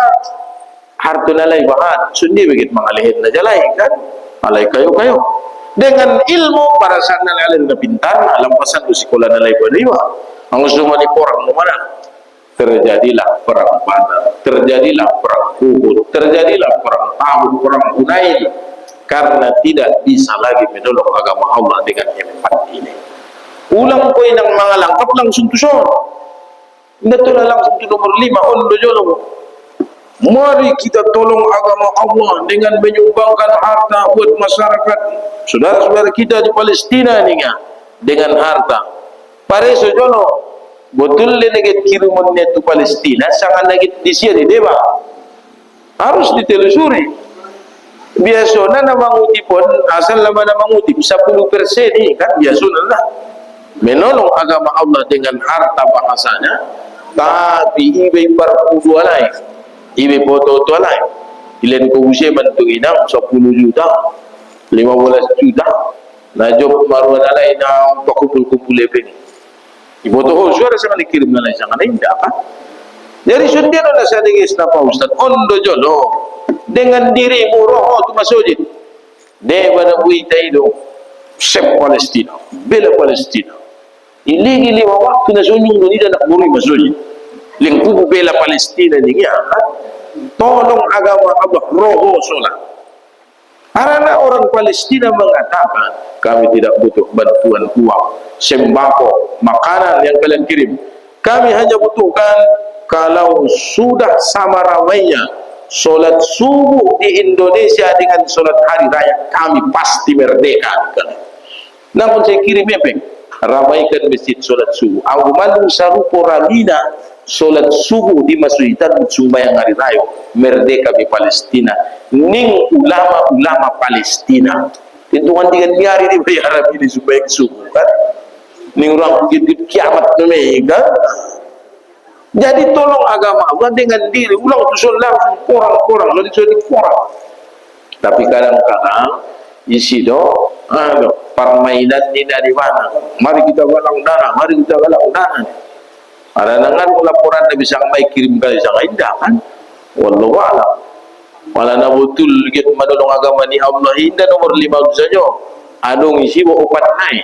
nalai bahan sundi begitu mengalihin aja lain kan, alai kayu dengan ilmu para sana nalai udah pintar, lampasan tu sekolah nalai beriwa, anggus semua di porang mana. Terjadilah perang Badar, terjadilah perang Uhud, terjadilah perang Tabuk, perang Hunain, karena tidak bisa lagi menolong agama Allah dengan empat ini. Ulang ko yang mangalangkap langsung tuson, betul langsung tu nomor 5 ondo jolong. Mari kita tolong agama Allah dengan menyumbangkan harta buat masyarakat saudara-saudara kita di Palestina ni dengan harta. Pare sojolo betul le neget kirumonnya tu Palestina sangat lagi di sini dewa harus ditelusuri. Biasanya nama ngutip pun asal nama ngutip 10% ni kan biasanya lah menolong agama Allah dengan harta bahasanya, tapi ibe perkudu alai, ibe foto alai, ilen ko usia bantu inang 10 juta, 15 juta, na job maruan alai na pakupul-kupul lepeng. Ibu tu suara sangat dikirim dengan sangat indah kan. Jadi sundian ada saya dengan Pak Ustaz ondo jolo dengan dirimu roh tu masujid. Debana buita itu sep Palestina, bela Palestina. Ili waktu na sunyung ni nak buri masujid. Lingkup bela Palestina ni ya. Tolong agama Allah roh solat. Karena orang Palestina mengatakan kami tidak butuh bantuan uang, sembako, makanan yang kalian kirim. Kami hanya butuhkan kalau sudah sama ramainya solat subuh di Indonesia dengan solat hari raya, kami pasti merdeka. Namun saya kirim mepeng, ramaikan masjid solat subuh. Aguman sarupo ramina solat subuh di masjidan sumbayang hari raya, merdeka di Palestina. Ning ulama-ulama Palestina hitungan 3 hari dibayar ini supaya subuh kan, ning orang begitu kiamat mereka. Jadi tolong agama Allah dengan diri ulang tusul langsung korang jadi korang. Tapi kadang-kadang isi do permainan ini dari mana, mari kita galang dana Ada nangan laporan Nabi sang mai kirim kali sang indah kan. Wallahu a'lam. Wala na betul git madolong agama ni Allah indah nomor 5 saja. Adong isi bo opat nai.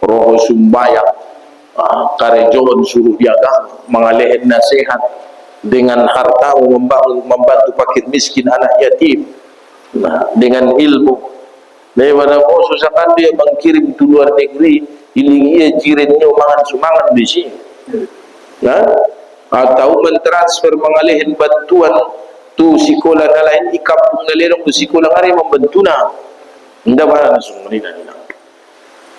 Roh sumbayang. Karejoon suruh biaga mengalih nasihat dengan harta membantu fakir miskin anak yatim. Nah, dengan ilmu daripada susahkan dia mengkirim ke luar negeri ini ia jirinnya mangan sumangan di sini, nah, atau mentransfer mengalihin bantuan tu sekolah lain di kampung ngalirong tu sekolah hari membantu na tidak mana langsung menina.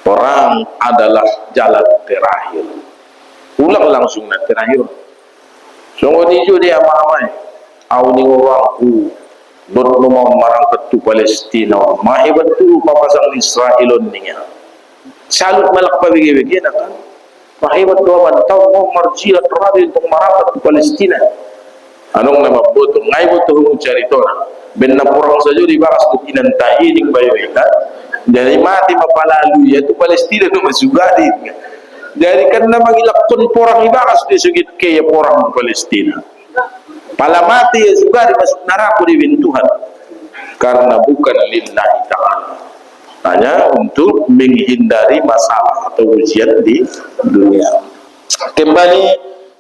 Orang adalah jalan terakhir, ulang langsung na terakhir. Sungguh nijo dia mamai au ni orangku dot mo marang ketu Palestina mai betul papasang Israelon niya salut malak pabigi-bigi na kan mai betul bantau mo marjia teradi untuk marang ketu Palestina anong nama boto ngai boto hu carito na benna porong sajo dibahas tu inantai ning bayo ikan dari mati mapalalu ya tu Palestina tu masugadi dari kan nama gilakon porang ibahas di sugit ke porang Palestina pala mati ya juga masuk neraka di Tuhan karena bukan lillahi ta'ala, hanya untuk menghindari masalah atau ujian di dunia. Kembali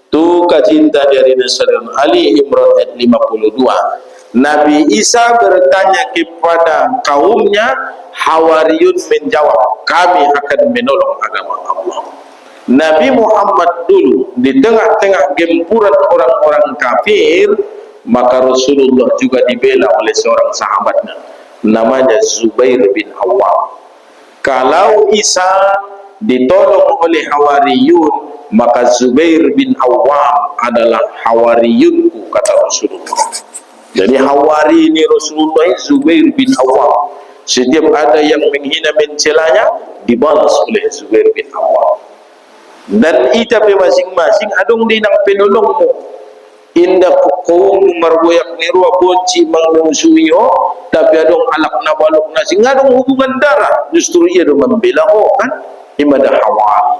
tu kacinta dari Nasaran Ali Imran ayat 52. Nabi Isa bertanya kepada kaumnya, Hawariyun menjawab, kami akan menolong agama Allah. Nabi Muhammad dulu di tengah-tengah gempuran orang-orang kafir, maka Rasulullah juga dibela oleh seorang sahabatnya namanya Zubair bin Awwam. Kalau Isa ditolong oleh Hawariyun, maka Zubair bin Awwam adalah Hawariyunku, kata Rasulullah. Jadi Hawari ini Rasulullah, Zubair bin Awwam. Setiap ada yang menghina mencelanya, dibalas oleh Zubair bin Awwam. Dan ita pe masing-masing adong dinang penolongmu inda kaum margoyak nirua bonci mangmusuyo tapi adong alak na balok na sing adong hubungan darah justru ia do membela kan imada Hawari.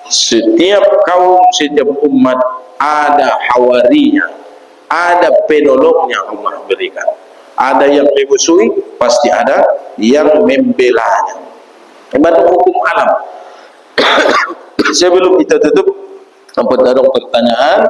Setiap kaum, setiap umat ada hawarinya, ada penolongnya Allah berikan. Ada yang memusuhi, pasti ada yang membelanya. Ibadah hukum alam. Sebelum kita tutup, tempat ada pertanyaan